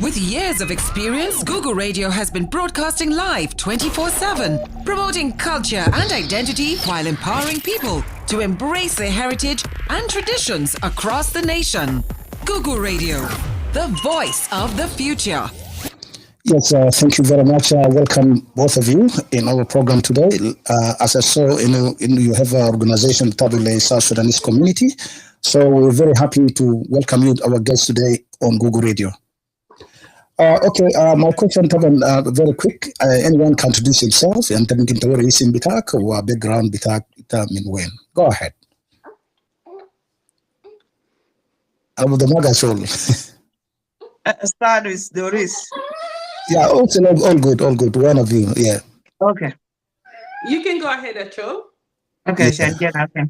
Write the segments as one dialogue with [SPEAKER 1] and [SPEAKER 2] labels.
[SPEAKER 1] With years of experience, Google Radio has been broadcasting live 24/7, promoting culture and identity while empowering people to embrace their heritage and traditions across the nation. Google Radio, the voice of the future.
[SPEAKER 2] Yes, thank you very much. Welcome both of you in our program today. As I saw, you have an organization, Tabule South Sudanese Community. So we're very happy to welcome you, our guest today on Google Radio. Okay, my question, Taban, very quick. Anyone can introduce himself and then get to isim bitak or background bitak min when. Go ahead. Abu the Magashol.
[SPEAKER 3] Start with Doris.
[SPEAKER 2] Yeah, also all good. One of you, yeah.
[SPEAKER 3] Okay.
[SPEAKER 4] You can go ahead, Achol.
[SPEAKER 3] Okay,
[SPEAKER 2] Yeah.
[SPEAKER 3] okay.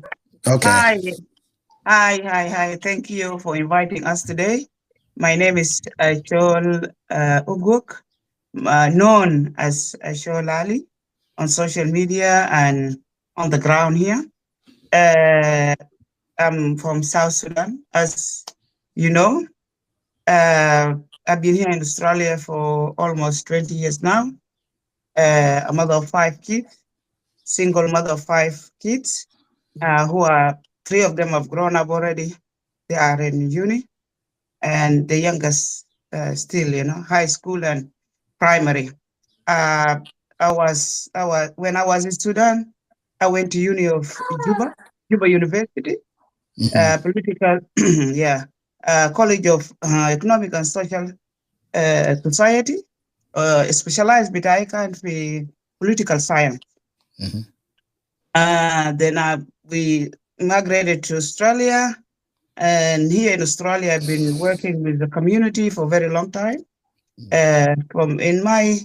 [SPEAKER 2] Okay.
[SPEAKER 3] Hi. Thank you for inviting us today. My name is Achol Uguk, known as Achol Ali on social media and on the ground here. I'm from South Sudan, as you know. I've been here in Australia for almost 20 years now. A mother of 5 kids, single mother of 5 kids, who are 3 of them have grown up already. They are in uni, and the youngest still, high school and primary. When I was in Sudan, I went to Uni of Juba University, political, College of Economic and Social Society, specialized bitaika in political science. Then we migrated to Australia, and here in Australia, I've been working with the community for a very long time. From in my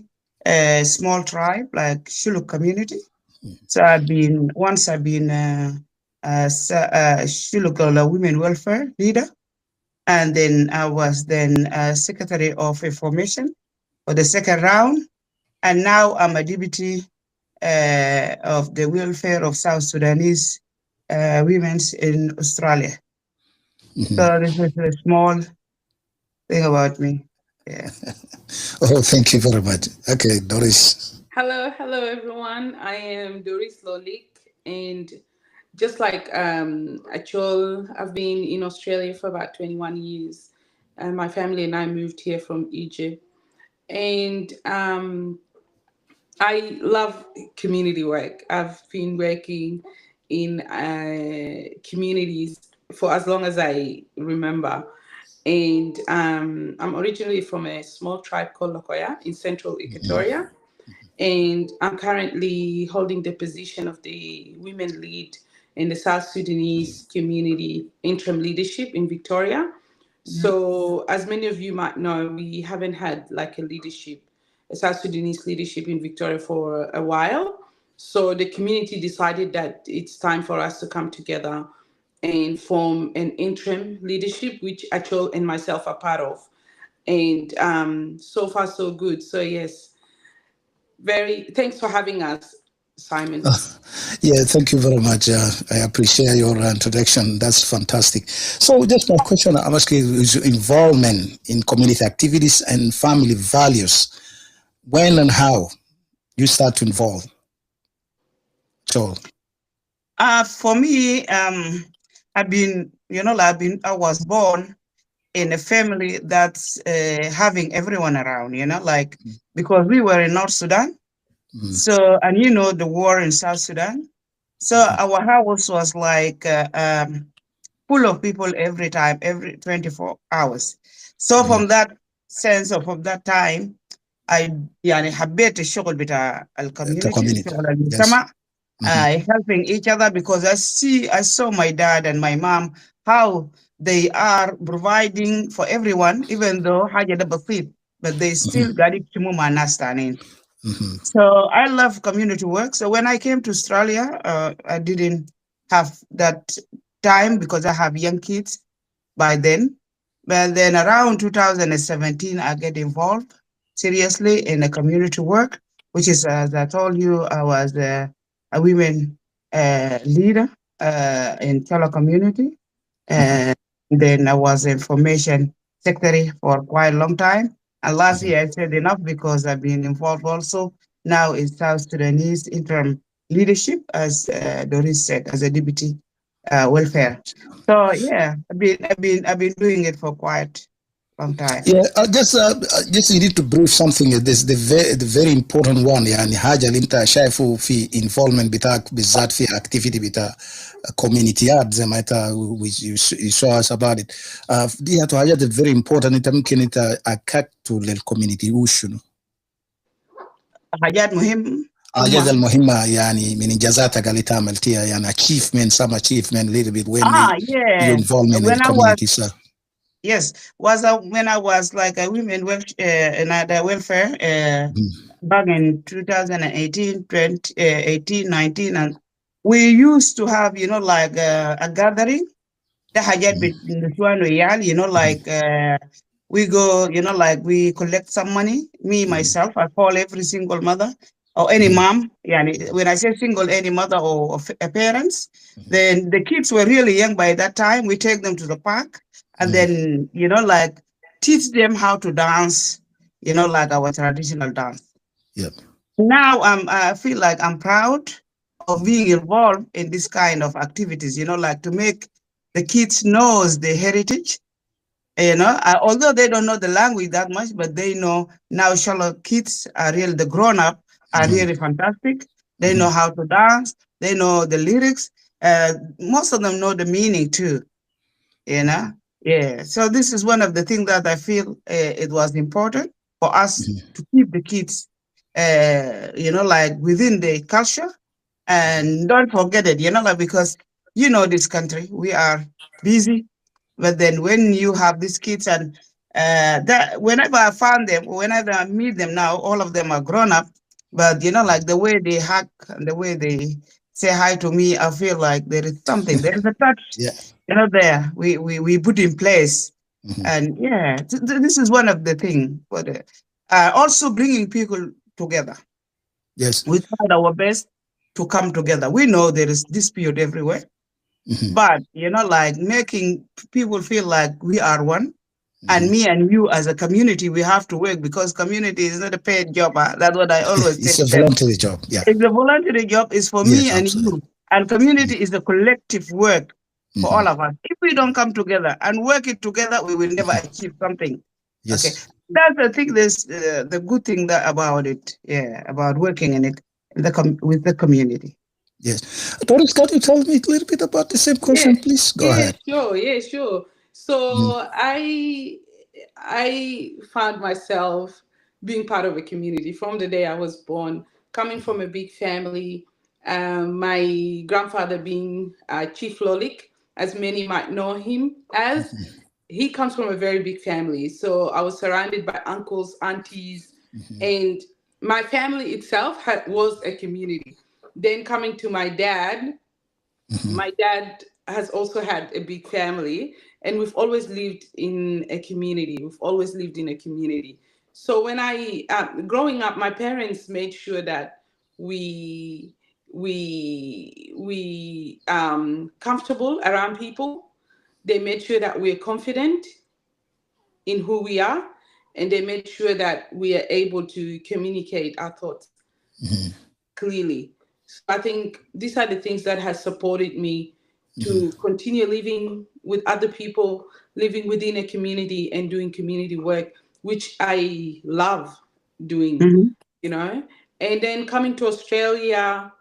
[SPEAKER 3] small tribe, like Shuluk community. So I've been Shuluk women welfare leader, and then I was secretary of information for the second round, and now I'm a deputy of the welfare of South Sudanese women in Australia. So this is a small thing about me. Yeah.
[SPEAKER 2] Oh, thank you very much. Okay, Doris.
[SPEAKER 4] Hello, everyone. I am Doris Lolik, and just like Achol, I've been in Australia for about 21 years, and my family and I moved here from Egypt. And I love community work. I've been working in communities for as long as I remember. And I'm originally from a small tribe called Lokoya in central Equatoria. And I'm currently holding the position of the women lead in the South Sudanese community interim leadership in Victoria. So as many of you might know, we haven't had like a South Sudanese leadership in Victoria for a while. So the community decided that it's time for us to come together and form an interim leadership, which Achol and myself are part of. And so far, so good. So yes, thanks for having us, Simon.
[SPEAKER 2] Yeah, thank you very much. I appreciate your introduction. That's fantastic. So just my question I'm asking is involvement in community activities and family values. When and how you start to involve? So
[SPEAKER 3] for me, I was born in a family that's having everyone around, because we were in North Sudan. So, and the war in South Sudan. So our house was like full of people every 24 hours. So from that sense of that time, I حبيت الشغل بتاع الكوميونتي شغل المجتمع helping each other, because I saw my dad and my mom how they are providing for everyone, even though حاجة ده بسيط, but they still got it to مع ناس تانيين. So I love community work. So when I came to Australia, I didn't have that time because I have young kids by then. But then around 2017, I get involved seriously in a community work, which is, as I told you, I was a women leader in Chala community. And then I was information secretary for quite a long time. And last year I said enough because I've been involved also now in South Sudanese interim leadership, as Doris said, as a deputy welfare. So yeah, I've been doing it for quite long time.
[SPEAKER 2] Yeah, just you need to brief something. This the very important one. يعني حاجة اللي أنت شايفه في involvement بتاعك بالذات في activity بتاع communityات زي ما أنت you saw us about it. دي حاجات very important. أنت ممكن أنت أكدتوا للcommunity وشنو؟
[SPEAKER 3] حاجات مهمة.
[SPEAKER 2] حاجات المهمة يعني من إنجازاتك اللي عملتيها يعني achievement, some achievement, little bit when you involvement in the community.
[SPEAKER 3] Yes, when I was like a women welfare back in 2018, 2018, 19, and we used to have, like a gathering. Like we go, like we collect some money. Me, myself, I call every single mother or any mom. When I say single, any mother or parents, then the kids were really young by that time. We take them to the park. And then, like teach them how to dance, like our traditional dance.
[SPEAKER 2] Yep.
[SPEAKER 3] Now I feel like I'm proud of being involved in this kind of activities, like to make the kids knows the heritage, although they don't know the language that much, but they know now Charlotte kids are really, the grown-up are really fantastic. They know how to dance. They know the lyrics. Most of them know the meaning too, Yeah, so this is one of the things that I feel it was important for us to keep the kids, like within the culture, and don't forget it, like because this country, we are busy, but then when you have these kids and that whenever I find them, whenever I meet them now, all of them are grown up, but like the way they hug and the way they say hi to me, I feel like there is something, there is a touch.
[SPEAKER 2] Yeah.
[SPEAKER 3] There we put in place, and this is one of the things. But also bringing people together.
[SPEAKER 2] Yes,
[SPEAKER 3] we tried our best to come together. We know there is dispute everywhere, but like making people feel like we are one, and me and you as a community, we have to work because community is not a paid job. That's what I always say.
[SPEAKER 2] It's a voluntary job. Yeah,
[SPEAKER 3] it's a voluntary job. It's for me and you, and community is a collective work. For all of us, if we don't come together and work it together, we will never achieve something.
[SPEAKER 2] Yes.
[SPEAKER 3] Okay, that's I think there's the good thing about it. Yeah, about working in it with the community.
[SPEAKER 2] Yes, Doris, can you tell me a little bit about the same question, please? Go ahead.
[SPEAKER 4] Sure. So I found myself being part of a community from the day I was born, coming from a big family. My grandfather being Chief Lolik, as many might know him as. He comes from a very big family. So I was surrounded by uncles, aunties, and my family itself was a community. Then coming to my dad has also had a big family, and we've always lived in a community. So when I, growing up, my parents made sure that we comfortable around people. They made sure that we're confident in who we are, and they made sure that we are able to communicate our thoughts clearly. So I think these are the things that has supported me to continue living with other people, living within a community and doing community work, which I love doing, And then coming to Australia,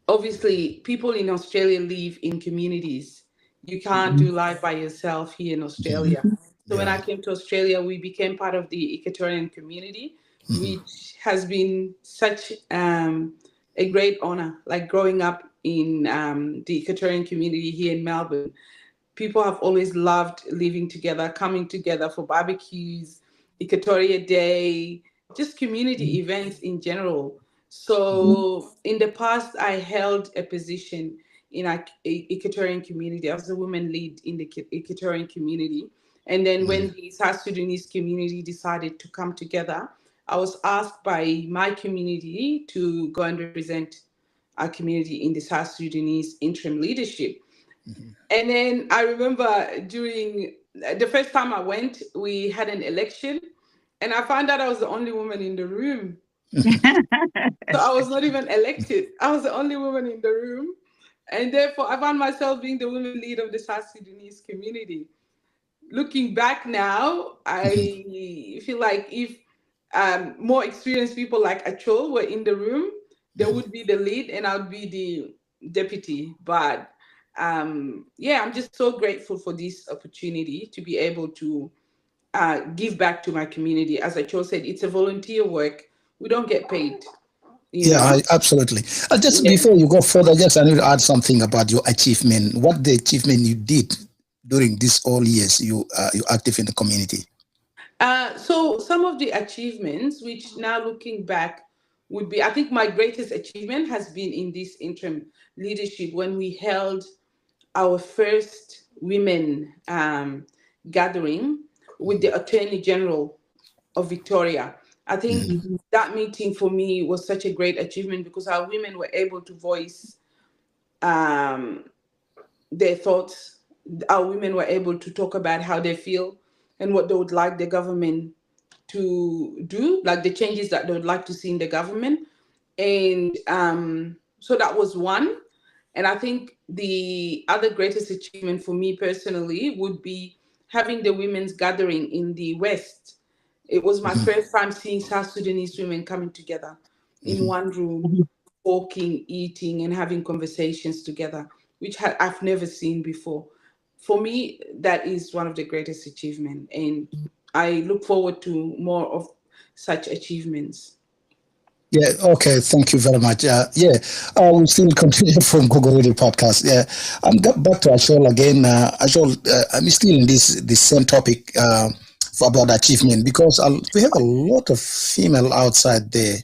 [SPEAKER 4] obviously people in Australia live in communities. You can't do life by yourself here in Australia. So when I came to Australia, we became part of the Equatorian community, which has been such a great honor. Like growing up in the Equatorian community here in Melbourne, people have always loved living together, coming together for barbecues, Equatoria Day, just community events in general. So in the past, I held a position in a Equatorian community. I was a women lead in the Equatorian community. And then when the South Sudanese community decided to come together, I was asked by my community to go and represent our community in the South Sudanese interim leadership. And then I remember during the first time I went, we had an election. and I found out I was the only woman in the room. So I was not even elected. I was the only woman in the room. And therefore, I found myself being the women lead of the South Sudanese community. Looking back now, I feel like if more experienced people like Achol were in the room, they would be the lead and I would be the deputy. But yeah, I'm just so grateful for this opportunity to be able to give back to my community. As Achol said, it's a volunteer work. We don't get paid.
[SPEAKER 2] Absolutely. Just before you go further, I need to add something about your achievement. What the achievement you did during these all years you active in the community?
[SPEAKER 4] So some of the achievements, which now looking back would be, I think my greatest achievement has been in this interim leadership when we held our first women gathering with the Attorney General of Victoria. I think that meeting for me was such a great achievement because our women were able to voice their thoughts. Our women were able to talk about how they feel and what they would like the government to do, like the changes that they would like to see in the government. And so that was one. And I think the other greatest achievement for me personally would be having the women's gathering in the West. It was my first time seeing South Sudanese women coming together in one room, walking, eating, and having conversations together, which I've never seen before. For me, that is one of the greatest achievements, and I look forward to more of such achievements.
[SPEAKER 2] Yeah, okay, thank you very much. We'll still continue from Google Radio Podcast. I'm back to Achol again. Achol, I'm still in this same topic about achievement because we have a lot of female outside there.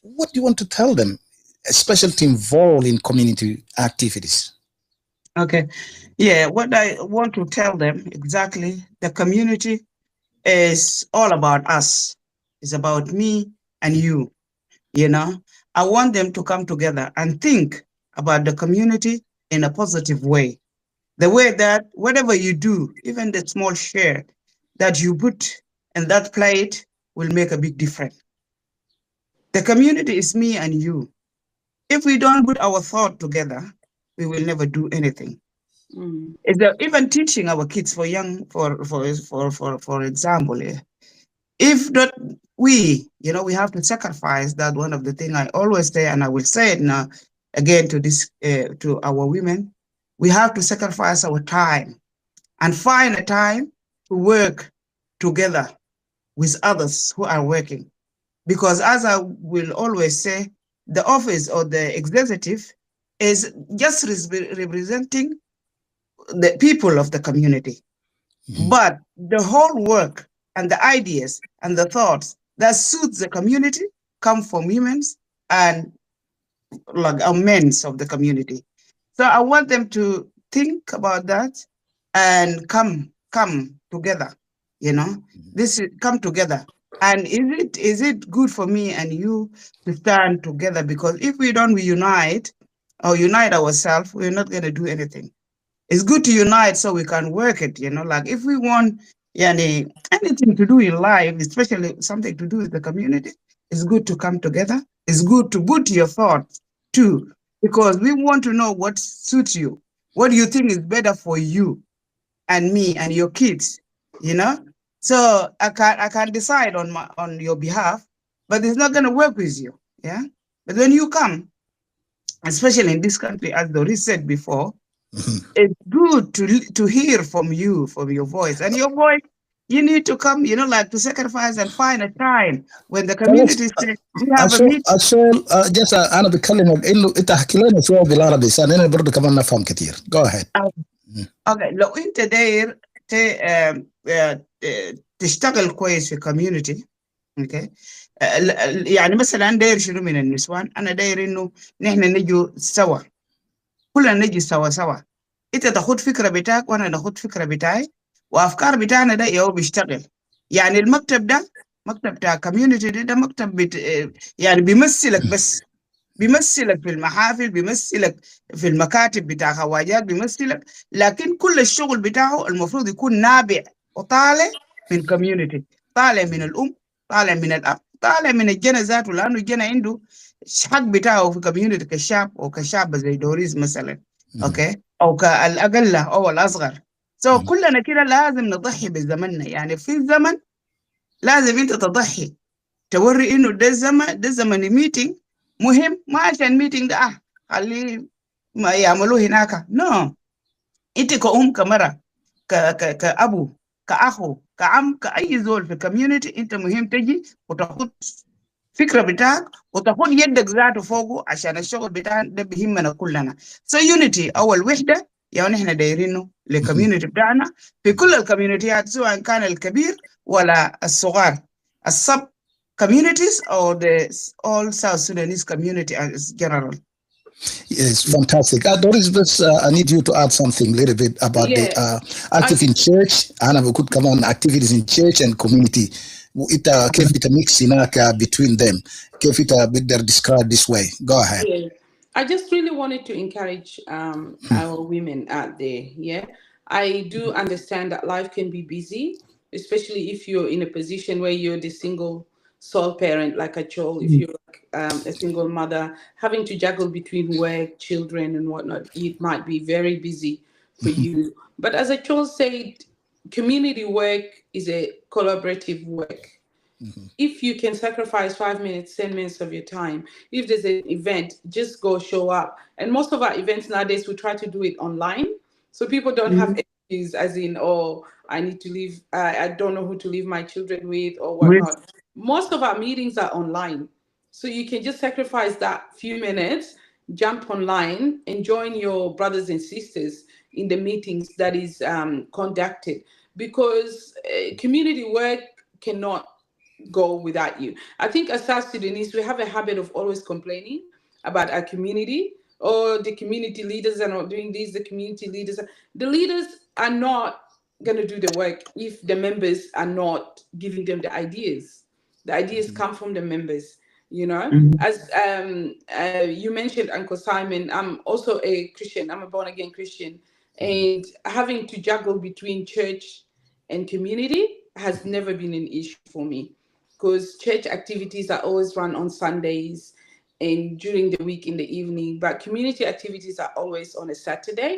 [SPEAKER 2] What do you want to tell them, especially to involve in community activities?
[SPEAKER 3] Okay. Yeah, what I want to tell them exactly, the community is all about us. It's about me and you. I want them to come together and think about the community in a positive way. The way that whatever you do, even the small share that you put in that plate will make a big difference. The community is me and you. If we don't put our thought together, we will never do anything. Even teaching our kids for example, if not we have to sacrifice that. One of the things I always say, and I will say it now again to our women, we have to sacrifice our time and find a time to work together with others who are working. Because as I will always say, the office or the executive is just representing the people of the community. But the whole work and the ideas and the thoughts that suits the community come from women and like men of the community. So I want them to think about that and come together. Come together. And is it good for me and you to stand together? Because if we don't unite ourselves, we're not going to do anything. It's good to unite so we can work it, like if we want anything to do in life, especially something to do with the community, it's good to come together. It's good to put your thoughts too, because we want to know what suits you. What do you think is better for you and me and your kids, So I can decide on your behalf, but it's not going to work with you, yeah? But when you come, especially in this country, as Doris said before, it's good to hear from you, from your voice. And your voice, you need to come, like to sacrifice and find a time when the community says, we have a meeting.
[SPEAKER 2] just أنا بتكلم إنه أنت حكي لنا شوية بالعربي عشان أنا برضه كمان نفهم كتير. Go ahead.
[SPEAKER 3] Okay. لو أنت داير تشتغل كويس في community، okay. يعني مثلا داير شنو من النسوان، أنا داير إنه نحن نجوا سوا، كلنا نجي سوا. انت تاخد فكره بتاعك وانا ناخد فكره بتاعي، وافكار بتاعنا ده يو بيشتغل. يعني المكتب ده مكتب بتاع كوميونتي ده مكتب يعني بيمثلك، بس بيمثلك في المحافل، بيمثلك في المكاتب بتاع خواجات، بيمثلك، لكن كل الشغل بتاعه المفروض يكون نابع وطالع من كوميونتي. طالع من الام، طالع من الاب، طالع من الجنة ذاته، لانه الجنة عنده حق بتاعه في كوميونتي كشاب او كشاب زي دوريز مثلا. اوكي، او كالاقل او الاصغر. سو كلنا كده لازم نضحي بزمننا. يعني في الزمن لازم انت تضحي، توري انه ده زمن ميتنج مهم، ما عشان ميتنج ده خليه ما يعملوه هناك. نو، انت كأم كمرة كأبو كأخو كعم كأي زول في الكوميونتي، انت مهم تجي وتاخد فكرة بتاعك وتاخد يدك ذاته فوقه، عشان الشغل بتاعنا ده بيهمنا كلنا. سو يونيتي او الوحدة يعني احنا دايرينه للكوميونتي بتاعنا في كل الكوميونتيات، سواء كان الكبير ولا الصغار، السب communities or the all South Sudanese community as general.
[SPEAKER 2] Yes, fantastic. Doris, just, I need you to add something a little bit about the active in church. And we could come on activities in church and community. كيف mix between them? كيف بتقدر describe this way? Go ahead.
[SPEAKER 4] Yeah. I just really wanted to encourage our women out there. Yeah, I do understand that life can be busy, especially if you're in a position where you're the single sole parent, like a child. If you're a single mother, having to juggle between work, children, and whatnot, it might be very busy for you. But as a child said, community work is a collaborative work. If you can sacrifice 5 minutes, 10 minutes of your time, if there's an event, just go show up. And most of our events nowadays, we try to do it online. So people don't have excuse as in, oh, I need to leave, I don't know who to leave my children with or whatnot. Most of our meetings are online. So you can just sacrifice that few minutes, jump online and join your brothers and sisters in the meetings that is conducted. Because community work cannot go without you. I think as South Sudanese, we have a habit of always complaining about our community. Oh, the community leaders are not doing this, the community leaders are not going to do the work if the members are not giving them the ideas. The ideas come from the members, you know. As you mentioned, Uncle Simon, I'm also a Christian. I'm a born-again Christian. And having to juggle between church and community has never been an issue for me, because church activities are always run on Sundays and during the week in the evening, but community activities are always on a Saturday.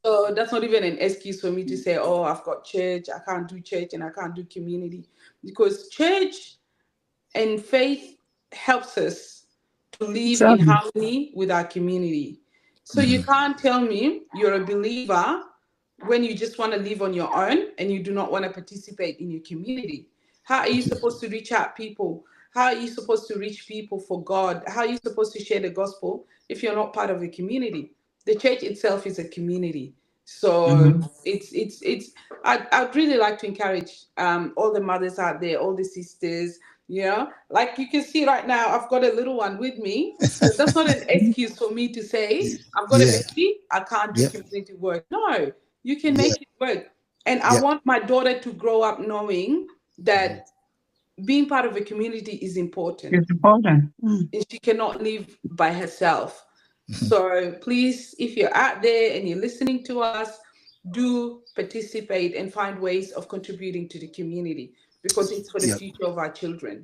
[SPEAKER 4] So that's not even an excuse for me to say, oh, I've got church, I can't do church and I can't do community, because church and faith helps us to live in harmony with our community. So you can't tell me you're a believer when you just want to live on your own and you do not want to participate in your community. How are you supposed to reach out people? How are you supposed to reach people for God? How are you supposed to share the gospel if you're not part of a community? The church itself is a community. So I'd really like to encourage all the mothers out there, all the sisters, you know, like you can see right now, I've got a little one with me. So that's not an excuse for me to say, I've got a baby, I can't do community work. No, you can make it work. And I want my daughter to grow up knowing that being part of a community is important.
[SPEAKER 3] It's important.
[SPEAKER 4] And she cannot live by herself. So please, if you're out there and you're listening to us, do participate and find ways of contributing to the community, because it's for the future of our children.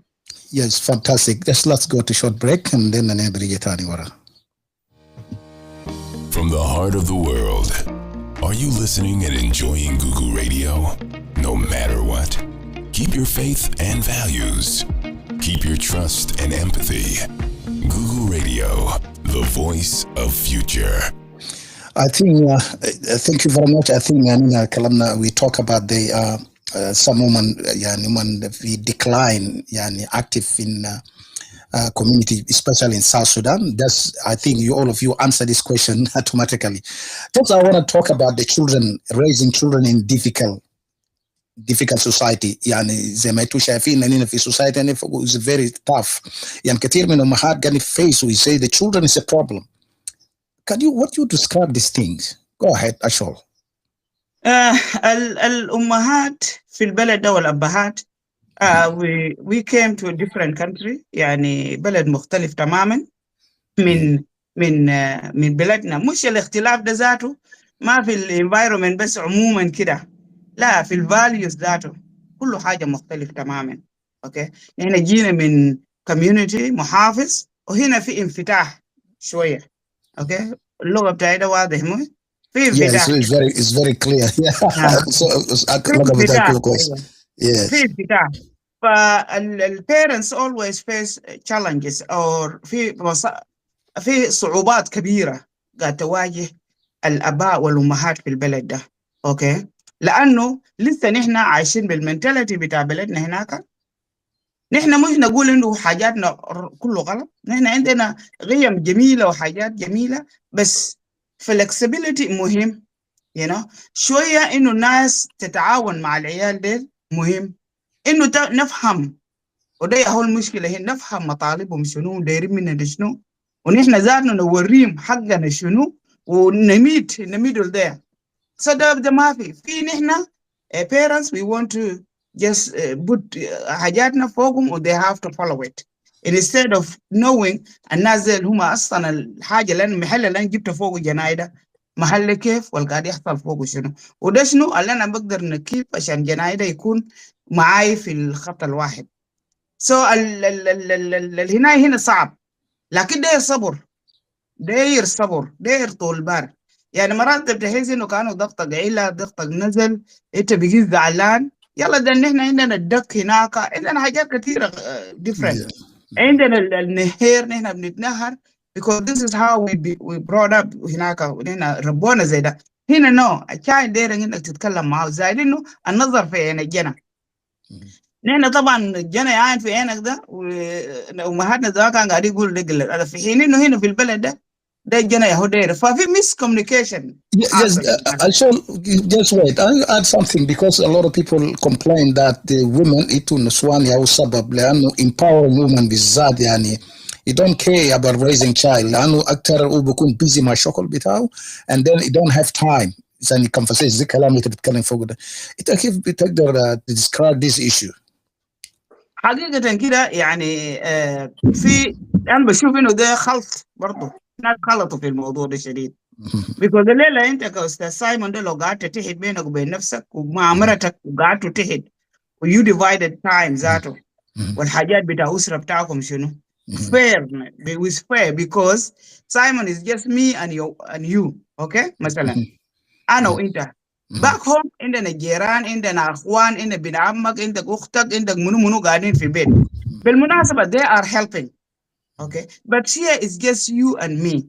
[SPEAKER 2] Yes, fantastic. Let's go to short break and then
[SPEAKER 5] From the heart of the world, are you listening and enjoying Google Radio? No matter what, keep your faith and values. Keep your trust and empathy. Google Radio, the voice of future.
[SPEAKER 2] I think, thank you very much. I think we talk about the some women we decline active in community, especially in South Sudan. That's, I think all of you answer this question automatically. First, I want to talk about the children, raising children in difficult society. زي ما انتم شايفين اننا في society is very tough. كثير من الامهات قاعدين face, we say the children is a problem. What you describe these things? Go ahead, Ashol.
[SPEAKER 3] الأمهات في البلد ده والأبهات we came to a different country، يعني بلد مختلف تماما من بلدنا. مش الاختلاف ده ذاته ما في الانفايرومنت بس عموما كده، لا، في الفاليوز ذاته. كله حاجة مختلف تماما. اوكي، نحن جينا من كوميونتي محافظ وهنا في انفتاح شوية. اوكي، اللغة بتاعي ده واضح مو في
[SPEAKER 2] Yeah,
[SPEAKER 3] انفتاح
[SPEAKER 2] it's very clear. Yeah. So
[SPEAKER 3] في
[SPEAKER 2] اللغة بتاعك
[SPEAKER 3] انفتاح
[SPEAKER 2] كله كويس.
[SPEAKER 3] أيوة.
[SPEAKER 2] Yes.
[SPEAKER 3] في انفتاح. فالبيرنتس always face challenges or في صعوبات كبيرة قاعد تواجه الآباء والأمهات في البلد ده. أوكي، لأنه لسه نحن عايشين بالمنتاليتي بتاع بلدنا هناك. نحن مش نقول إنه حاجاتنا كله غلط، نحن عندنا قيم جميلة وحاجات جميلة، بس flexibility مهم. شوية إنه الناس تتعاون مع العيال ديل مهم. إنه نفهم، وده هو المشكلة هنا، نفهم مطالبهم شنو، دايرين مننا شنو، ونحن ذاتنا نوريهم حقنا شنو نميدوا ده. So ده ما في نحن parents we want to just put حاجاتنا فوقهم و they have to follow it instead of knowing الناس اللي هم أصلا الحاجة اللي المحل اللي أنا جبت فوق جنايده محل كيف والقاعد يحصل فوقه شنو، وده شنو اللي أنا بقدر نكيف عشان جنايده يكون معاي في الخط الواحد. So الهناية هنا صعب، لكن داير صبر، داير طول بال. يعني مرات بتحس انه كانوا ضغطك عيلة، ضغطك نزل، انت بقيت زعلان، يلا ده نحن عندنا الدك هناك، عندنا حاجات كثيرة different. عندنا النهر، نحن بنتنهر because this is how we brought up هناك، ونحن ربونا زي ده. هنا نو الشاي داير انك تتكلم معه زي انه النظر في عين الجنة. نحن طبعا الجنة يعين في عينك ده، وأمهاتنا زمان كان قاعد يقول رجل هذا، في حين انه هنا في البلد ده الجنة يهودير، ففي ميس كوميونيكيشن.
[SPEAKER 2] Yes, I shall just wait. I'll add something because a lot of people complain that the women itu نسوان يا سبب لأنه empowering women بالذات يعني you don't care about raising child لأنه أكتر هو بيكون busy مع الشغل بتاعه and then you don't have time. يعني conversation زي كلام اللي بتتكلم فوق ده. أنت كيف بتقدر describe this issue؟
[SPEAKER 3] حقيقة كده يعني في أنا بشوف إنه ده خلط برضه، ناس خلطوا في الموضوع ده شديد. because الليلة أنت كأستاذ سايمون ده لو قعدت تحد بينك وبين نفسك ومع مرتك وقعدتوا تحد ويو divided time ذاته والحاجات بتاع أسرة بتاعكم شنو fair with fair because Simon is just me and you okay مثلا أنا وأنت back home عندنا جيران، عندنا أخوان، عندنا بنت عمك، عندك أختك، عندك منو قاعدين في البيت. بالمناسبة they are helping okay but here is just you and me.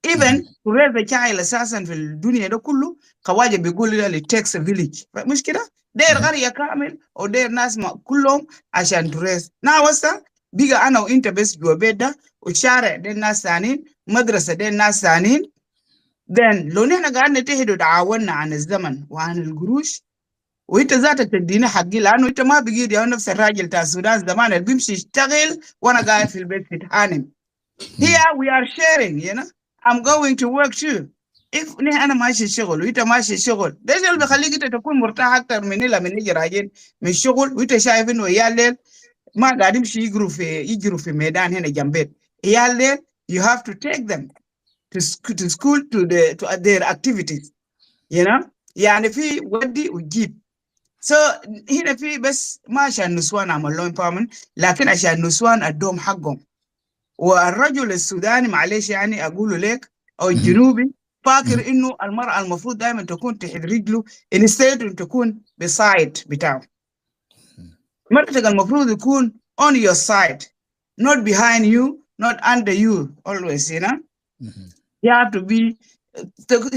[SPEAKER 3] even to raise a child أساسا في الدنيا ده كله خواجة بيقول لي it takes a village. مش كده؟ داير قرية كامل أو داير ناس كلهم عشان تريز. وسا بيجا أنا وإنت بس جوا بيت ده، والشارع ده ناس ثانيين، مدرسة ده ناس ثانيين. then لو نحن قاعد نتحد وتعاوننا عن الزمن وعن القروش وانت ذاتك تديني حقي، لانه انت ما بقيت يا نفس الراجل بتاع السودان زمان اللي بيمشي يشتغل وانا قاعد في البيت تتهانم. here we are sharing I'm going to work too. if انا ماشي الشغل وانت ماشي الشغل، ده اللي بيخليك انت تكون مرتاح اكتر من لما نيجي راجعين من الشغل وانت شايف انه عيال الليل ما قاعد يمشي يجروا في ميدان هنا جنبك. عيال الليل you have to take them to school to their activities يعني في ودي وجيب. so هنا في بس ما عشان النسوان عمل لهم empowerment، لكن عشان النسوان ادوهم حقهم. والرجل السوداني معلش يعني اقوله لك او الجنوبي فاكر انه المرأة المفروض دائما تكون تحت رجله instead ان تكون beside بتاعه. مرتك المفروض يكون on your side not behind you not under you always you have to be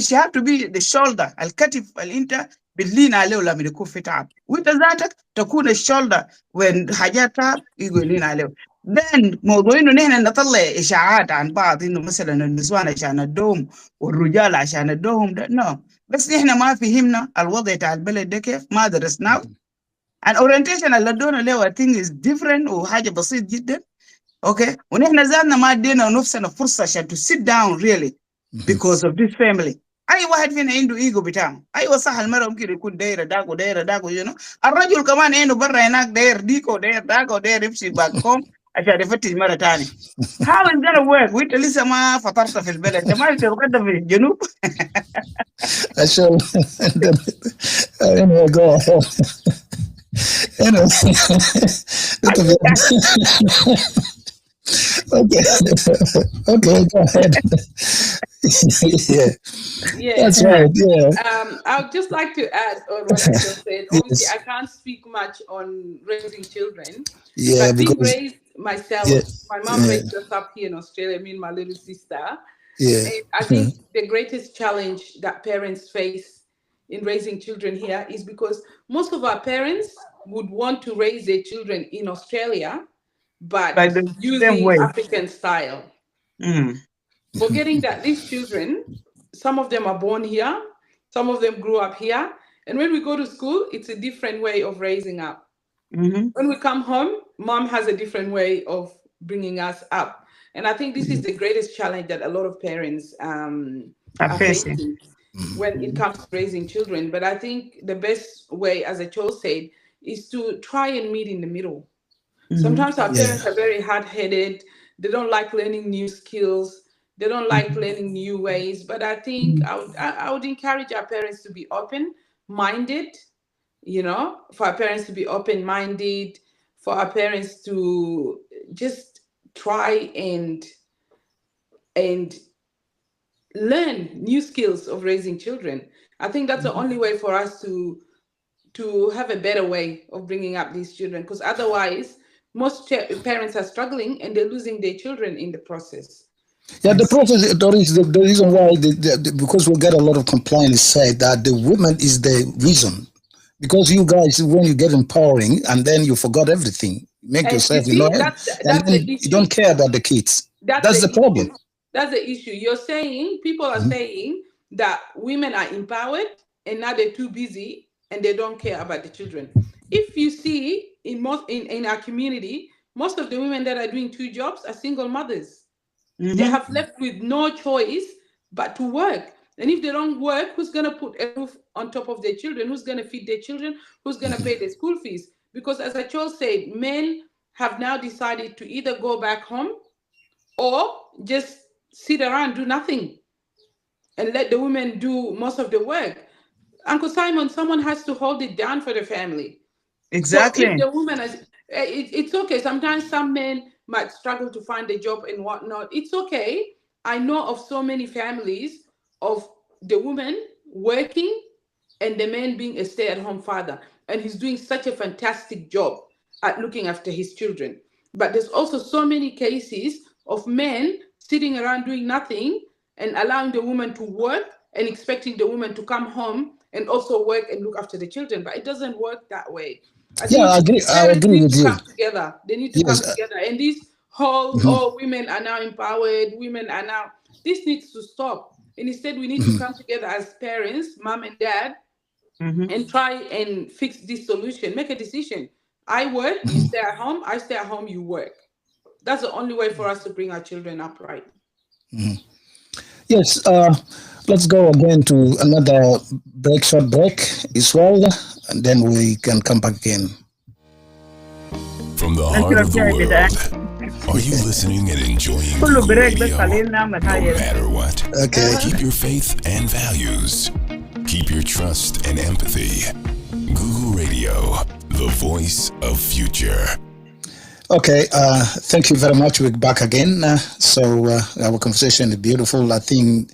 [SPEAKER 3] she have to be the shoulder الكتف اللي انت بتلين عليه لما يكون في تعب، وانت ذاتك تكون الشولدر وين حاجات تعب يقولين عليه. then موضوع انه نحن نطلع اشاعات عن بعض انه مثلا النسوان عشان الدوم والرجال عشان الدوم ده no. بس نحن ما فهمنا الوضع بتاع البلد ده كيف، ما درسناه. and orientation اللي ادونا له I think is different وحاجه بسيط جدا اوكي. ونحن ذاتنا ما ادينا نفسنا فرصه عشان to sit down really because of this family. اي واحد فينا عنده ايجو بتاعه. ايوه صح المرأة ممكن يكون دايره داكو الرجل كمان عنده برا هناك داير ديكو داير داكو داير يمشي باك هوم عشان يفتش مره ثانيه. how is that work وانت لسه ما فطرت في البلد، انت ما تتقدم في الجنوب.
[SPEAKER 2] عشان anyway go ahead. Anyway, okay, okay, go ahead. Yeah,
[SPEAKER 4] Yeah.
[SPEAKER 2] that's right. Yeah,
[SPEAKER 4] I would just like to add on what you just said. Obviously,
[SPEAKER 2] yes,
[SPEAKER 4] I can't speak much on raising children,
[SPEAKER 2] yeah,
[SPEAKER 4] but being
[SPEAKER 2] because
[SPEAKER 4] raised myself,
[SPEAKER 2] yeah,
[SPEAKER 4] my mom
[SPEAKER 2] yeah,
[SPEAKER 4] raised us up here in Australia, me and my little sister.
[SPEAKER 2] yeah,
[SPEAKER 4] And I think the greatest challenge that parents face in raising children here is because most of our parents would want to raise their children in Australia,
[SPEAKER 3] By
[SPEAKER 4] but
[SPEAKER 3] the same
[SPEAKER 4] using
[SPEAKER 3] way.
[SPEAKER 4] African style.
[SPEAKER 3] Mm.
[SPEAKER 4] Forgetting that these children, some of them are born here, some of them grew up here. And when we go to school, it's a different way of raising up.
[SPEAKER 3] Mm-hmm.
[SPEAKER 4] When we come home, mom has a different way of bringing us up. And I think this is the greatest challenge that a lot of parents
[SPEAKER 3] Are
[SPEAKER 4] are
[SPEAKER 3] facing.
[SPEAKER 4] facing when it comes to raising children. But I think the best way, as Achol said, is to try and meet in the middle.
[SPEAKER 3] Mm-hmm.
[SPEAKER 4] Sometimes our
[SPEAKER 2] yeah,
[SPEAKER 4] parents are very hard-headed. They don't like learning new skills. They don't like learning new ways. But I think I would encourage our parents to be open-minded, for our parents to be open-minded, for our parents to just try and learn new skills of raising children. I think that's the only way for us to have a better way of bringing up these children, because otherwise most parents are struggling and they're losing their children in the process.
[SPEAKER 2] yeah. The
[SPEAKER 3] Yes.
[SPEAKER 2] process, Doris, the reason why because we get a lot of complaints said that the woman is the reason. Because you guys, when you get empowering, and then you forgot everything, make
[SPEAKER 4] And you
[SPEAKER 2] yourself,
[SPEAKER 4] see,
[SPEAKER 2] and
[SPEAKER 4] that's
[SPEAKER 2] then
[SPEAKER 4] the
[SPEAKER 2] you don't
[SPEAKER 4] issue.
[SPEAKER 2] care about the kids.
[SPEAKER 4] That's
[SPEAKER 2] That's
[SPEAKER 4] the
[SPEAKER 2] the problem.
[SPEAKER 4] issue. That's the issue. You're saying people are saying that women are empowered and now they're too busy and they don't care about the children. If you see in our community, most of the women that are doing two jobs are single mothers. They
[SPEAKER 3] Mm-hmm.
[SPEAKER 4] have left with no choice but to work. And if they don't work, who's going to put a roof on top of their children? Who's going to feed their children? Who's going to pay their school fees? Because as Achol said, men have now decided to either go back home or just sit around, do nothing, and let the women do most of the work. Uncle Simon, someone has to hold it down for the family. So if
[SPEAKER 3] Exactly.
[SPEAKER 4] the woman has, it's okay. Sometimes some men might struggle to find a job and whatnot. It's okay. I know of so many families of the woman working and the man being a stay-at-home father, and he's doing such a fantastic job at looking after his children. But there's also so many cases of men sitting around doing nothing and allowing the woman to work and expecting the woman to come home and also work and look after the children. But it doesn't work that way. I
[SPEAKER 2] Yeah,
[SPEAKER 4] think
[SPEAKER 2] I
[SPEAKER 4] parents
[SPEAKER 2] agree
[SPEAKER 4] need
[SPEAKER 2] with
[SPEAKER 4] to
[SPEAKER 2] you.
[SPEAKER 4] come together. They need to
[SPEAKER 2] Yes,
[SPEAKER 4] come together. And this whole, oh, women are now empowered, women are now, this needs to stop. And instead, we need to come together as parents, mom and dad,
[SPEAKER 3] Mm-hmm.
[SPEAKER 4] and try and fix this solution. Make a decision. I work, you stay at home. I stay at home, you work. That's the only way for us to bring our children up right.
[SPEAKER 2] yes. Let's go again to another short break as well, and then we can come back again.
[SPEAKER 5] From the
[SPEAKER 3] Thank you,
[SPEAKER 5] heart of the
[SPEAKER 3] Dr. Ajay.
[SPEAKER 5] world, are you listening and enjoying
[SPEAKER 3] Kullu
[SPEAKER 5] Google
[SPEAKER 3] break bas
[SPEAKER 5] Radio?
[SPEAKER 3] Khalil na
[SPEAKER 5] No
[SPEAKER 3] matayar.
[SPEAKER 5] matter what.
[SPEAKER 2] Okay.
[SPEAKER 5] Keep your faith and values. Keep your trust and empathy. Google Radio, the voice of future.
[SPEAKER 2] Okay. Thank you very much. We're back again. Our conversation is beautiful. I think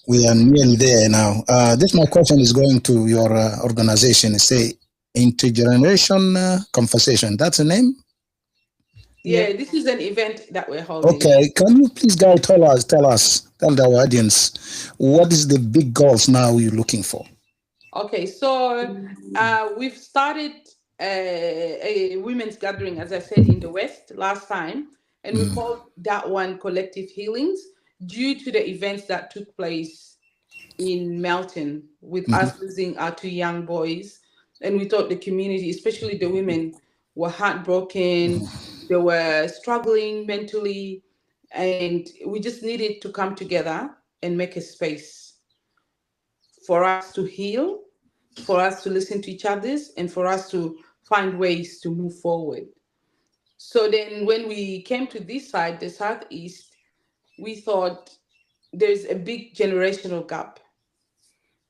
[SPEAKER 2] we are nearly there now. This my question is going to your organization. Say intergeneration conversation. That's the name.
[SPEAKER 4] Yeah, this is an event that we're holding.
[SPEAKER 2] Okay. Can you please, guys, tell our audience what is the big goals now you're looking for?
[SPEAKER 4] Okay, so we've started a women's gathering, as I said, in the West last time, and we called that one Collective Healings due to the events that took place in Melton with us losing our two young boys. And we thought the community, especially the women, were heartbroken, they were struggling mentally, and we just needed to come together and make a space for us to heal, for us to listen to each other, and for us to find ways to move forward. So then when we came to this side, the Southeast, we thought there's a big generational gap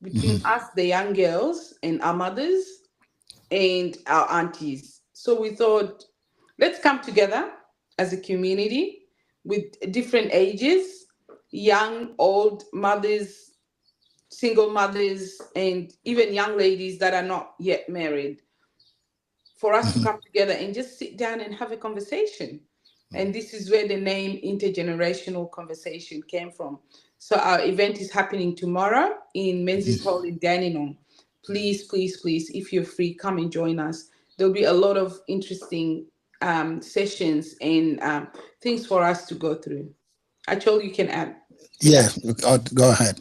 [SPEAKER 4] between us, the young girls, and our mothers, and our aunties. So we thought, let's come together as a community with different ages, young, old, mothers, single mothers, and even young ladies that are not yet married, for us to come together and just sit down and have a conversation. And this is where the name Intergenerational Conversation came from. So our event is happening tomorrow in Menzies Hall in Dandenong. Please, please, please, if you're free, come and join us. There'll be a lot of interesting sessions and things for us to go through. Actually, you can add.
[SPEAKER 2] Yeah, go ahead.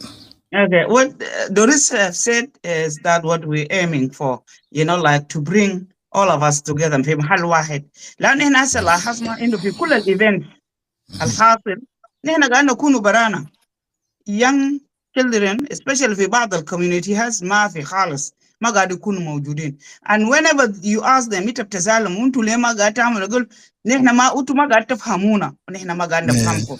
[SPEAKER 3] Okay, what Doris said is that what we're aiming for, like to bring all of us together في محل واحد. لأن إحنا هسه لاحظنا إنه في كل الإيفنت الحاصل نحن قاعد نكونوا برانا. young children, especially في بعض الكوميونيتي ما في خالص ما قاعد يكونوا موجودين. And whenever you ask them إنت بتسألهم أنتوا ليه ما قاعد تعملوا، يقول نحن ما أنتوا ما قاعد تفهمونا ونحن ما قاعد نفهمكم.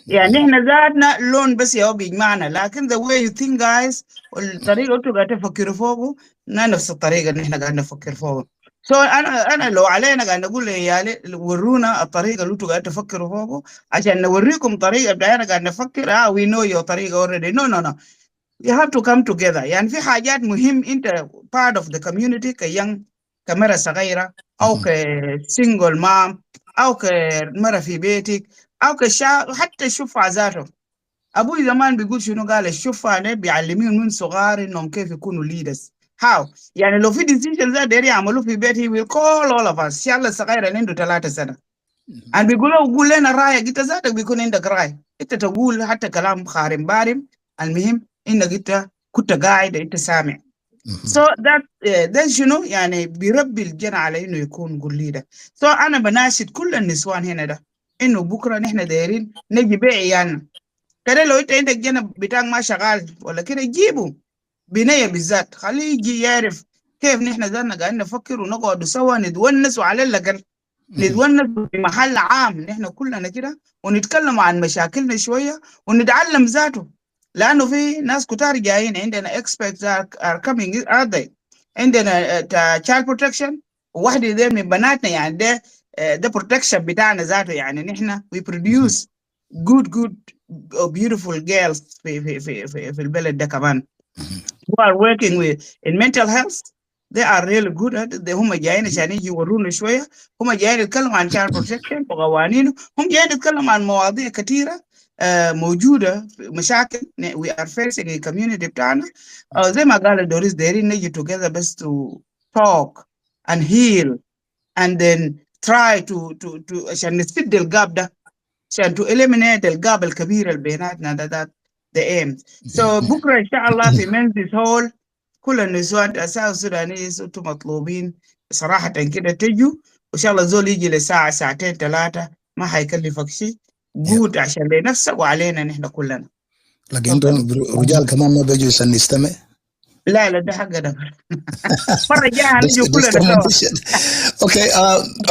[SPEAKER 3] يعني احنا ذاتنا لون بس يا بيجمعنا، لكن the way you think guys والطريقه انتوا قاعدين تفكروا فوقه نفس الطريقه اللي احنا قاعدين نفكر فوقه. So انا لو علينا قاعد نقول لعيالي ورونا الطريقه اللي انتوا قاعدين تفكروا فوقه عشان نوريكم طريقه بتاعنا قاعد نفكر. we know your طريقه already. No. You have to come together. يعني في حاجات مهم انت part of the community كمرة صغيرة او كسنجل مام او كمرة في بيتك او حتى الشفعة ذاته. ابوي زمان بيقول شنو، قال الشفعة بيعلمين من صغار انهم كيف يكونوا leaders. how يعني لو في decision ذات داري يعملوه في بيت he will call all of us. شاء الله الصغير اللي عنده 3 سنة and بيقولوا قول لنا رايك انت ذاتك بيكون عندك راي، انت تقول حتى كلام خارم بارم، المهم انك انت كنت قاعد انت سامع. so that شنو يعني بيربي الجن على انه يكون good leader. so انا بناشد كل النسوان هنا ده انه بكره نحن دايرين نجي بعيالنا كده. لو انت عندك جنب بتاعك ما شغال ولا كده جيبه بنيه بالذات، خليه يجي يعرف كيف نحن ذاتنا قاعدين نفكر ونقعد سوا نتونس، وعلى الاقل نتونس في محل عام نحن كلنا كده ونتكلم عن مشاكلنا شويه ونتعلم ذاته. لانه في ناس كتار جايين عندنا experts are coming عندنا child protection، وواحده دي من بناتنا يعني ده protection بتاعنا ذاته. يعني نحن we produce good beautiful girls في البلد ده كمان who are working with in mental health. they are really good at it. هم جايين عشان يجي يورونا شويه، هم جايين يتكلموا عن child protection وقوانينه، هم جايين يتكلموا عن مواضيع كثيره موجوده مشاكل we are facing in community بتاعنا. زي ما قال دوريس دايرين نجي together بس to talk and heal and then try to عشان نسد الجاب ده، عشان to eliminate الجاب الكبير اللي بيناتنا ده the aim. so بكره ان شاء الله في منزيز هول كل النسوان الساوث السودانيين انتم مطلوبين صراحه كده تجوا، وان شاء الله زول يجي لساعه ساعتين 3 ما حيكلفك شيء جود عشان لنفسك وعلينا نحن كلنا.
[SPEAKER 2] لكن انتم رجال كمان ما بيجوا عشان نستمع.
[SPEAKER 3] لا ده حقنا. مرة جاية هنجي كلنا سوا.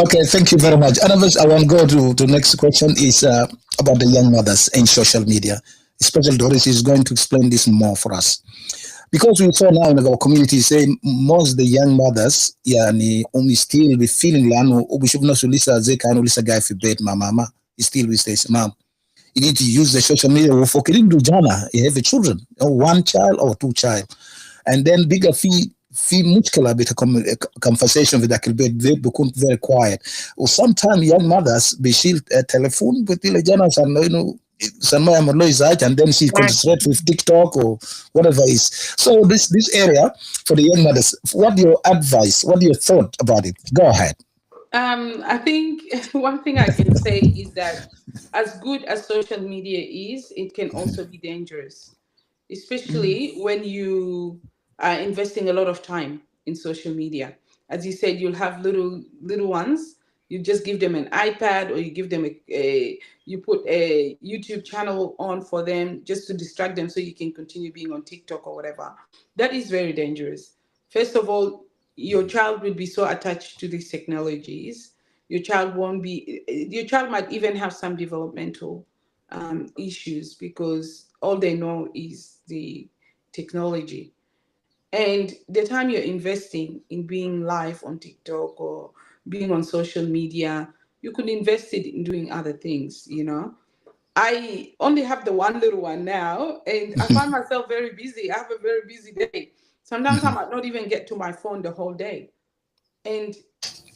[SPEAKER 2] Okay, thank you very much. I want to go to next question is about the young mothers in social media. Especially Doris is going to explain this more for us. Because we saw now in our community say most of the young mothers يعني still be feeling لأنه وبيشوف نفسه لسه زي كانوا لسه قاعد في بيت مع ماما. Still we say mom, you need to use the social media وفكرين دجانا you have children or 1 child or 2 child and then bigger في مشكلة بتكون conversation في ذاك البيت بيكون very quiet. و sometimes young mothers بيشيل التليفون بتقول جانا عشان ما يعمل له إزعاج and then she concentrate with TikTok or whatever is. So this area for the young mothers, what your advice, what your thought about it? Go ahead.
[SPEAKER 4] I think one thing I can say is that as good as social media is, it can also be dangerous, especially when you are investing a lot of time in social media. As you said, you'll have little ones. You just give them an iPad or you give them you put a YouTube channel on for them just to distract them so you can continue being on TikTok or whatever. That is very dangerous. First of all, your child will be so attached to these technologies. Your child might even have some developmental issues because all they know is the technology. And the time you're investing in being live on TikTok or being on social media, you could invest it in doing other things, you know. I only have the one little one now, and I find myself very busy. I have a very busy day. Sometimes I might not even get to my phone the whole day. And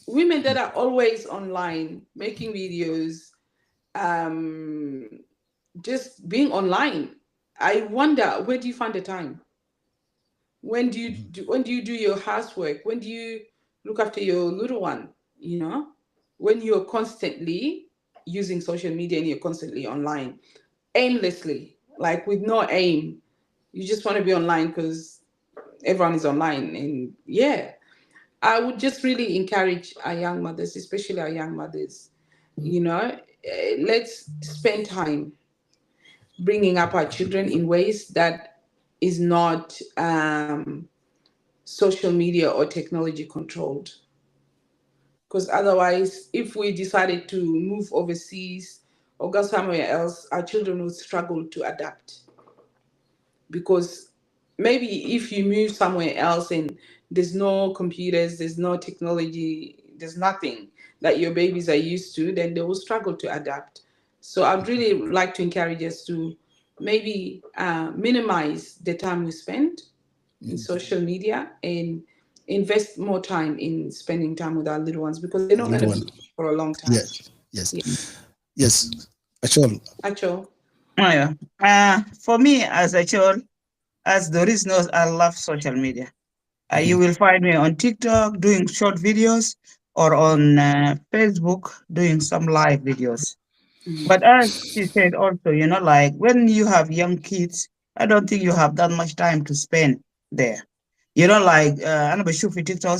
[SPEAKER 4] women that are always online, making videos, um, just being online, I wonder, where do you find the time? When do you do your housework? When do you look after your little one? You know, when you're constantly using social media and you're constantly online, aimlessly, like with no aim. You just want to be online because everyone is online. And yeah, I would just really encourage our young mothers, especially our young mothers, you know, let's spend time bringing up our children in ways that is not social media or technology controlled. Because otherwise, if we decided to move overseas or go somewhere else, our children would struggle to adapt. Because maybe if you move somewhere else and there's no computers, there's no technology, there's nothing that your babies are used to, then they will struggle to adapt. So I'd really like to encourage us to maybe minimize the time we spend in social media and invest more time in spending time with our little ones, because they're not going to be for a long time.
[SPEAKER 2] Yes. Achol.
[SPEAKER 3] Oh, yeah. For me, as Achol, as Doris knows, I love social media. You will find me on TikTok doing short videos or on Facebook doing some live videos. But as she said also, you know, like when you have young kids, I don't think you have that much time to spend there. You know, like أنا بشوف في تيك توك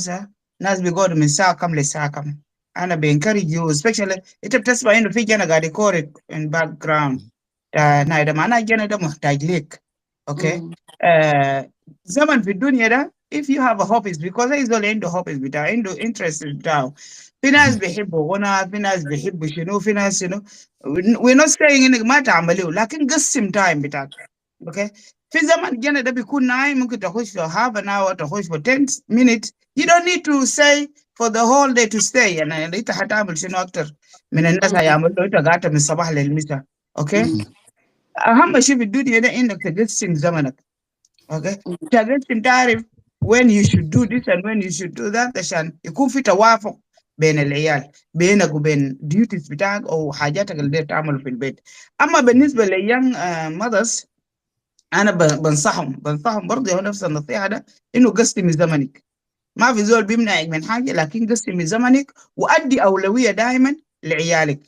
[SPEAKER 3] ناس بيقعدوا من ساعة كم لساعة كم. أنا بencourage you, especially أنت بتسمع إنه في جنا قاعد يكورك in background. نايدا معنا جنا ده محتاج لك. Okay. زمن في الدنيا ده if you have a hobbies, because هي زول عنده hobbies بتاعه عنده interest بتاعه. في ناس بيحبوا غنى، في ناس بيحبوا شنو، في ناس شنو. We're not saying إنك ما تعمليه، لكن قسم time بتاعك. Okay. في زمن جنا ده بيكون نايم، ممكن تخش for half an hour، تخش for 10 minutes. You don't need to stay for the whole day to stay. يعني أنت هتعمل شنو أكتر من الناس هيعملوا أنت قاعد من الصباح للمساء. Okay. أهم شيء في الدنيا ده إنك تقسم زمنك. Okay. تقسم تعرف when you should do this and when you should do that عشان يكون في توافق بين العيال، بينك وبين duties بتاعك أو حاجاتك اللي تعمل في البيت. أما بالنسبة لليان mothers، أنا بنصحهم برضه نفس النصيحة ده، إنه قسمي زمنك. ما في زول بيمنعك من حاجة، لكن قسمي زمنك وأدي أولوية دائما لعيالك.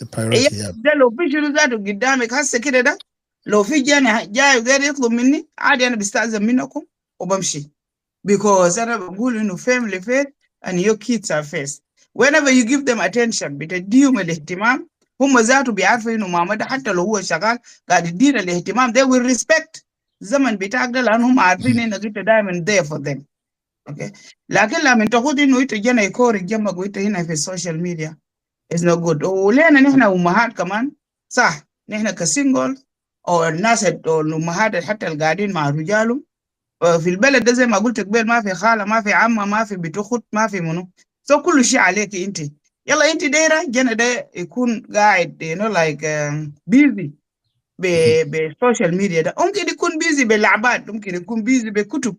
[SPEAKER 3] ده لو في شنو ذاته قدامك هسه كده ده، لو في جاي وغير يطلب مني عادي، أنا بستأذن منكم وبمشي. Because أنا بقول إنه family first and your kids are first. Whenever you give them attention بتديهم الاهتمام، هم ذاته بيعرفوا إنه ماما ده حتى لو هو شغال قاعد يدينا الاهتمام، they will respect الزمن بتاعك ده، لأن هم عارفين إنك أنت دائما there for them. Okay. لكن لما تاخد إنه أنت جانا يكورك جنبك وأنت هنا في السوشيال ميديا is not good. ولينا نحن أمهات كمان صح، نحن كسينجل أو الناس أو الأمهات حتى القاعدين مع رجالهم في البلد ده، زي ما قلت قبل، ما في خالة، ما في عمة، ما في بنت أخت، ما في منو، كل شيء عليك أنت. يلا أنت دايرة جنا ده يكون قاعد you know like busy بالسوشيال ميديا ده، ممكن يكون busy باللعبات، ممكن يكون busy بكتب،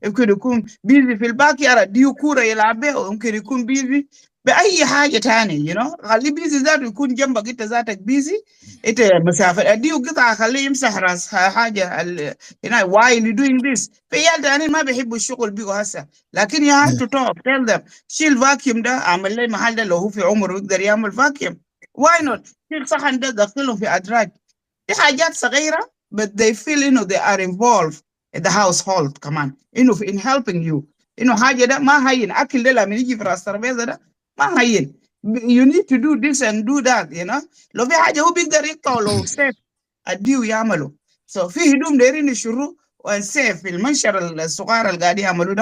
[SPEAKER 3] ممكن يكون busy في الباقي على ديو كورة يلعب بها، ممكن يكون busy بأي حاجة تاني you know. خليه busy ذاته يكون جنبك أنت ذاتك busy، أنت مسافر أديه قطعة خليه يمسح راس حاجة هنا while you doing this. في عيال تاني ما بيحبوا الشغل بيجوا هسه، لكن you have to talk tell them شيل فاكيوم ده، أعمل لي محل ده، لو هو في عمره يقدر يعمل فاكيوم why not. شيل صحن ده دخلهم في أدراج، دي حاجات صغيرة but they feel إنه they are involved in the household كمان، إنه in helping you. إنه حاجة ده ما هين، أكل ده لما يجي في راس الترابيزة ده ما هين. You need to do this and do that you know. لو في حاجة هو بيقدر يقطعه لو سيف أديه ويعمله. في هدوم دايرين يشروا والسيف في المنشر الصغار اللي قاعد يعملوا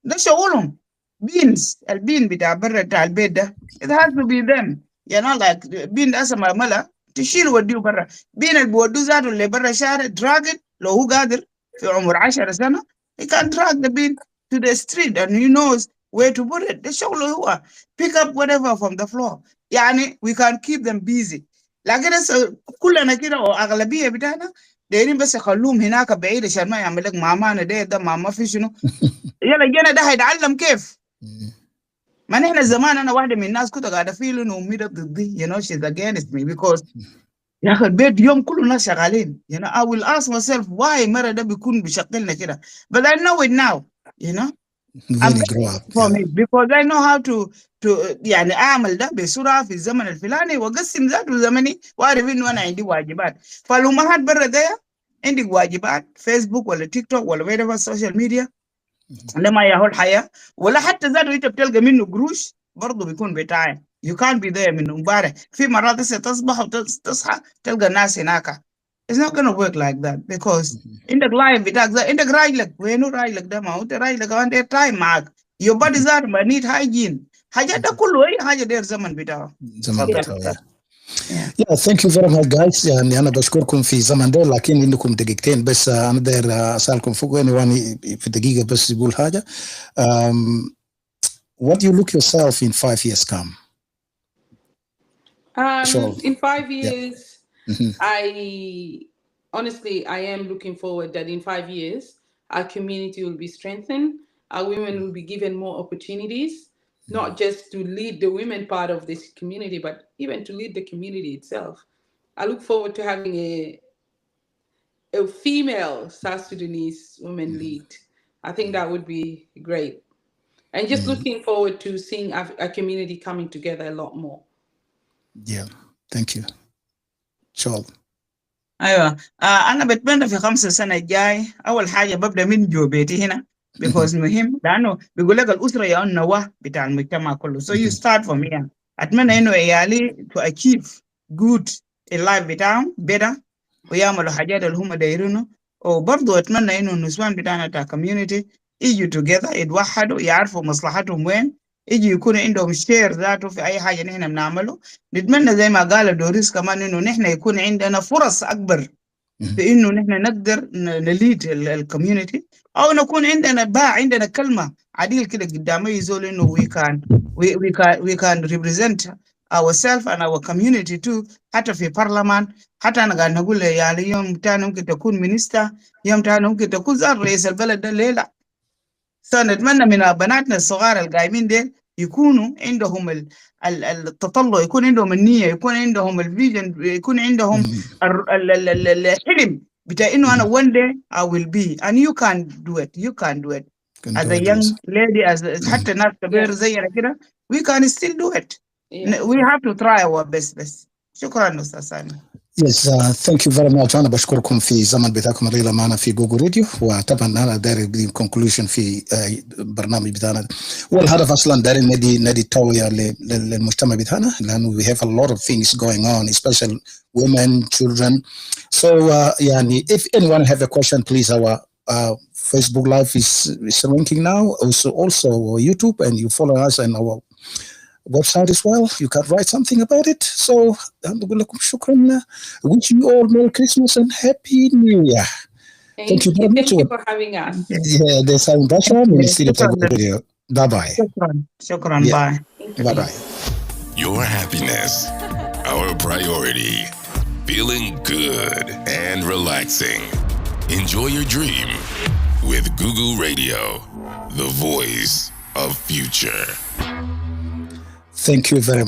[SPEAKER 3] ده شغلهم. بينز البين بتاع برا بتاع البيت ده it has to be them you know like بين أسمى ملا تشيل وديه برا. بين اللي بودوه ذاته اللي برا شارع دراجت، لو هو قادر في عمر 10 سنة He can drag the bin to the street and he knows where to put it. The show pick up whatever from the floor. Yani, we can keep them busy. لكن كلنا كده أو أغلبية بتاعنا دايرين بس يخلوهم هناك بعيد عشان ما يعمل لك ماما ده ماما في شنو يلا جينا ده هيتعلم كيف ما نحن زمان أنا واحدة من الناس كنت قاعدة فيل إنه أمي ضدي she's against me because يا أخي البيت يوم كله ناس شغالين I will ask myself why مرة ده بيكون بيشغلنا كده but I know it now
[SPEAKER 2] Really grow up.
[SPEAKER 3] For me because I know how to يعني أعمل ده بسرعة في الزمن الفلاني وأقسم ذاته زمني وأعرف إنه أنا عندي واجبات فالأمهات برا ده عندك واجبات فيسبوك ولا تيك توك ولا whatever social media لما ياهو الحياة ولا حتى ذاته أنت بتلقى منه قروش برضه بيكون بتاعي you can't be there من امبارح في مرات تصبح وتصحى تلقى الناس هناك it's not gonna work like that because عندك لايف بتاعك عندك راجلك وينو راجلك ده ما هو انت راجلك عندك تايم معك your body ذات ما need hygiene حاجات ده كله أي حاجة دير زمن بتاعه
[SPEAKER 2] Yeah, thank you very much guys. يعني أنا بشكركم في زمن ده لكن عندكم دقيقتين بس أنا داير أسألكم فوق anyone في دقيقة بس يقول حاجة. What do you look yourself in 5 years come?
[SPEAKER 4] Sure. In 5 years,
[SPEAKER 2] yeah.
[SPEAKER 4] I am looking forward that in 5 years, our community will be strengthened. Our women will be given more opportunities, not just to lead the women part of this community, but even to lead the community itself. I look forward to having a female South Sudanese woman lead. I think that would be great. And just looking forward to seeing our community coming together a lot more.
[SPEAKER 2] Yeah, thank you. Sure.
[SPEAKER 3] أيوة أنا بتمنى في 5 سنة الجاي أول حاجة ببدأ من بيتي هنا because مهم لأنه بيقول لك الأسرة يا النواة بتاع المجتمع كله so you start from here. أتمنى إنه عيالي to achieve good in life بتاعهم better ويعملوا حاجات اللي هم دايرينه وبرضه أتمنى إنه النسوان بتاعنا بتاع community يجوا together يتوحدوا يعرفوا مصلحتهم وين يجي يكون عندهم شير ذاته في أي حاجة نحن بنعمله. نتمنى زي ما قال دوريس كمان إنه نحن يكون عندنا فرص أكبر في إنه نحن نقدر نليد الكوميونتي أو نكون عندنا كلمة عديل كده قدامي يزول إنه we can represent ourselves and our community too حتى في برلمان حتى أنا قاعد نقول يعني يوم تاني ممكن تكون مينيستا يوم تاني ممكن تكون زار رئيس البلد ده ليلة. فنتمنى من بناتنا الصغار القايمين ديل يكونوا عندهم التطلع يكون عندهم النية يكون عندهم الفيجن يكون عندهم الحلم بتاع إنه أنا one day I will be and you can do it as a young lady as حتى ناس كبير زينا كده we can still do it. We have to try our best. شكرا أستاذ سامي.
[SPEAKER 2] Yes, thank you very much. أنا بشكركم في زمن بتاعكم الليلة معنا في جوجل راديو وطبعا أنا داير conclusion في برنامج بتاعنا والهدف أصلا داير ندي توعية للمجتمع بتاعنا لأنه we have a lot of things going on especially women, children. So يعني if anyone have a question please our Facebook live is linking now also YouTube and you follow us and our website as well. You can write something about it. So, shukran. Wish you all Merry Christmas and Happy New Year.
[SPEAKER 4] Thank you very much. Thank you for having us.
[SPEAKER 2] Yeah, there's a Ministry of Video. Bye-bye.
[SPEAKER 3] Shukran.
[SPEAKER 2] Yeah. Bye-bye.
[SPEAKER 5] Your happiness, our priority. Feeling good and relaxing. Enjoy your dream with Google Radio, the voice of future.
[SPEAKER 2] Thank you very much.